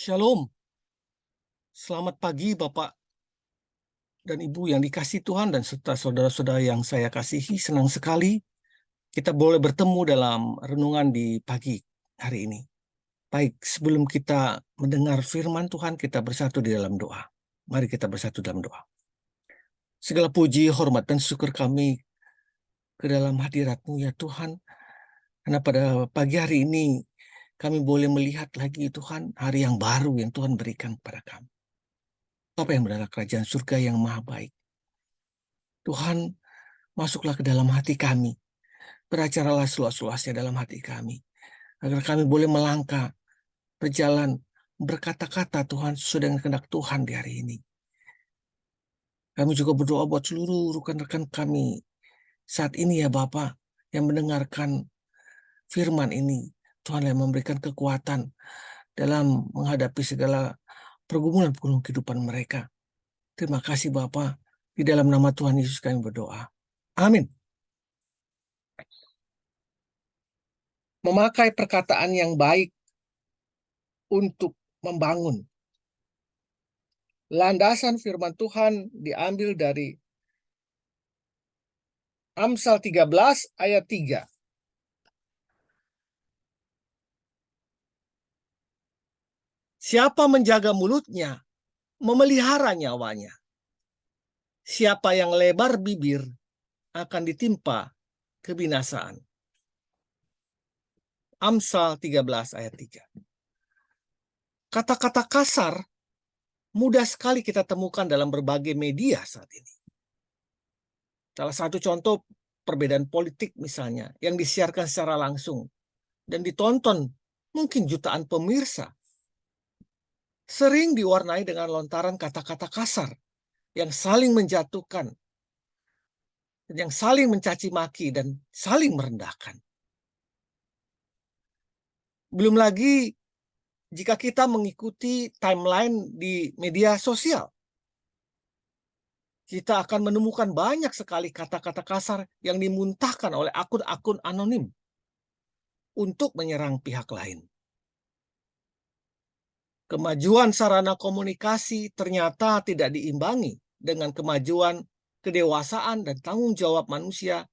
Shalom, selamat pagi Bapak dan Ibu yang dikasihi Tuhan dan serta saudara-saudara yang saya kasihi. Senang sekali kita boleh bertemu dalam renungan di pagi hari ini. Baik, sebelum kita mendengar firman Tuhan, kita bersatu di dalam doa. Mari kita bersatu dalam doa. Segala puji, hormat, dan syukur kami ke dalam hadirat-Mu ya Tuhan. Karena pada pagi hari ini kami boleh melihat lagi Tuhan hari yang baru yang Tuhan berikan kepada kami. Bapa yang berada kerajaan surga yang maha baik. Tuhan, masuklah ke dalam hati kami. Beracaralah seluas-luasnya dalam hati kami. Agar kami boleh melangkah, berjalan, berkata-kata Tuhan sesuai dengan kehendak Tuhan di hari ini. Kami juga berdoa buat seluruh rekan-rekan kami saat ini ya Bapa yang mendengarkan firman ini. Tuhan yang memberikan kekuatan dalam menghadapi segala pergumulan kehidupan mereka. Terima kasih Bapa. Di dalam nama Tuhan Yesus kami berdoa. Amin. Memakai perkataan yang baik untuk membangun. Landasan firman Tuhan diambil dari Amsal 13 ayat 3. Siapa menjaga mulutnya, memelihara nyawanya. Siapa yang lebar bibir akan ditimpa kebinasaan. Amsal 13 ayat 3. Kata-kata kasar mudah sekali kita temukan dalam berbagai media saat ini. Salah satu contoh perbedaan politik misalnya yang disiarkan secara langsung dan ditonton mungkin jutaan pemirsa sering diwarnai dengan lontaran kata-kata kasar yang saling menjatuhkan, yang saling mencaci maki dan saling merendahkan. Belum lagi jika kita mengikuti timeline di media sosial, kita akan menemukan banyak sekali kata-kata kasar yang dimuntahkan oleh akun-akun anonim untuk menyerang pihak lain. Kemajuan sarana komunikasi ternyata tidak diimbangi dengan kemajuan kedewasaan dan tanggung jawab manusia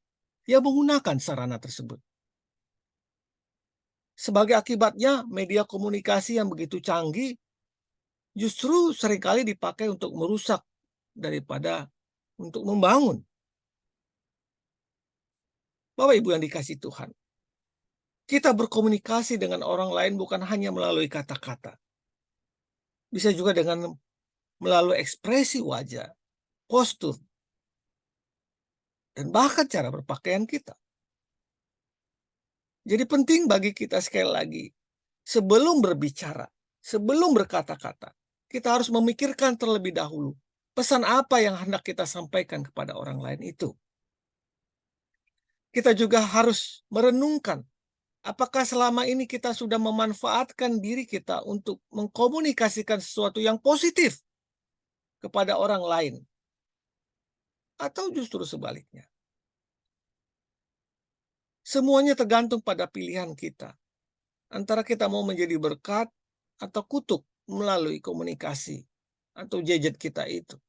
yang menggunakan sarana tersebut. Sebagai akibatnya, media komunikasi yang begitu canggih justru seringkali dipakai untuk merusak daripada untuk membangun. Bapak Ibu yang dikasihi Tuhan, kita berkomunikasi dengan orang lain bukan hanya melalui kata-kata. Bisa juga dengan melalui ekspresi wajah, postur, dan bahkan cara berpakaian kita. Jadi penting bagi kita sekali lagi, sebelum berbicara, sebelum berkata-kata, kita harus memikirkan terlebih dahulu pesan apa yang hendak kita sampaikan kepada orang lain itu. Kita juga harus merenungkan apakah selama ini kita sudah memanfaatkan diri kita untuk mengkomunikasikan sesuatu yang positif kepada orang lain, atau justru sebaliknya. Semuanya tergantung pada pilihan kita. Antara kita mau menjadi berkat atau kutuk melalui komunikasi atau gadget kita itu.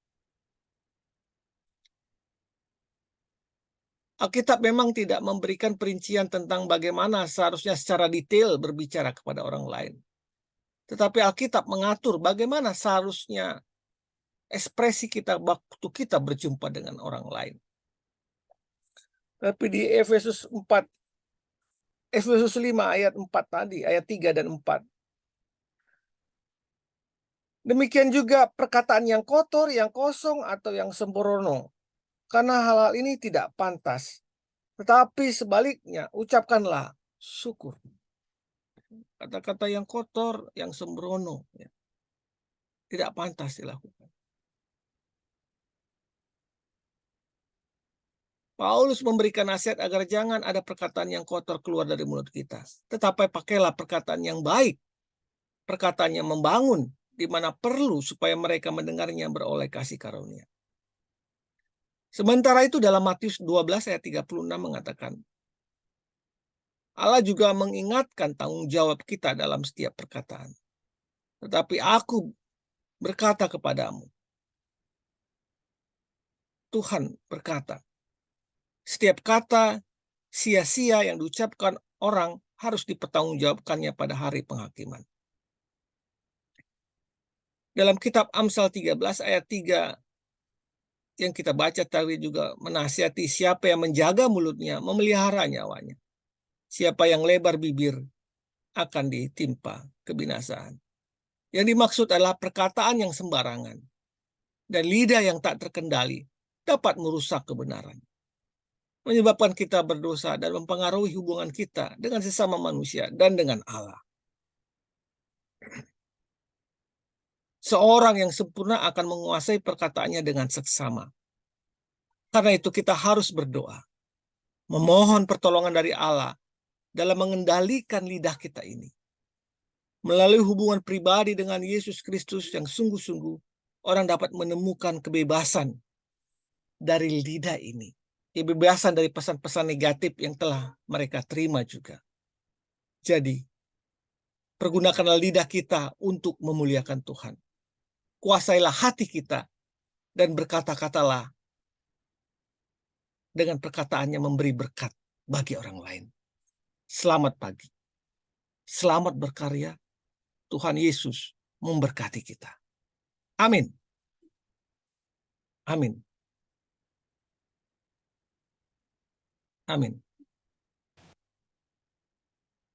Alkitab memang tidak memberikan perincian tentang bagaimana seharusnya secara detail berbicara kepada orang lain. Tetapi Alkitab mengatur bagaimana seharusnya ekspresi kita waktu kita berjumpa dengan orang lain. Tapi di Efesus 5 ayat 4 tadi, ayat 3 dan 4. Demikian juga perkataan yang kotor, yang kosong, atau yang sembrono. Karena hal-hal ini tidak pantas. Tetapi sebaliknya, ucapkanlah syukur. Kata-kata yang kotor, yang sembrono, ya, tidak pantas dilakukan. Paulus memberikan nasihat agar jangan ada perkataan yang kotor keluar dari mulut kita. Tetapi pakailah perkataan yang baik, perkataan yang membangun, di mana perlu supaya mereka mendengarnya beroleh kasih karunia. Sementara itu dalam Matius 12 ayat 36 mengatakan, Allah juga mengingatkan tanggung jawab kita dalam setiap perkataan. Tetapi aku berkata kepadamu, Tuhan berkata, setiap kata sia-sia yang diucapkan orang harus dipertanggungjawabkannya pada hari penghakiman. Dalam kitab Amsal 13 ayat 3 yang kita baca tadi juga menasihati siapa yang menjaga mulutnya, memelihara nyawanya. Siapa yang lebar bibir akan ditimpa kebinasaan. Yang dimaksud adalah perkataan yang sembarangan dan lidah yang tak terkendali dapat merusak kebenaran, menyebabkan kita berdosa dan mempengaruhi hubungan kita dengan sesama manusia dan dengan Allah. Seorang yang sempurna akan menguasai perkataannya dengan seksama. Karena itu kita harus berdoa, memohon pertolongan dari Allah dalam mengendalikan lidah kita ini. Melalui hubungan pribadi dengan Yesus Kristus yang sungguh-sungguh, orang dapat menemukan kebebasan dari lidah ini. Kebebasan dari pesan-pesan negatif yang telah mereka terima juga. Jadi, pergunakanlah lidah kita untuk memuliakan Tuhan. Kuasailah hati kita dan berkata-katalah dengan perkataannya memberi berkat bagi orang lain. Selamat pagi. Selamat berkarya. Tuhan Yesus memberkati kita. Amin. Amin. Amin.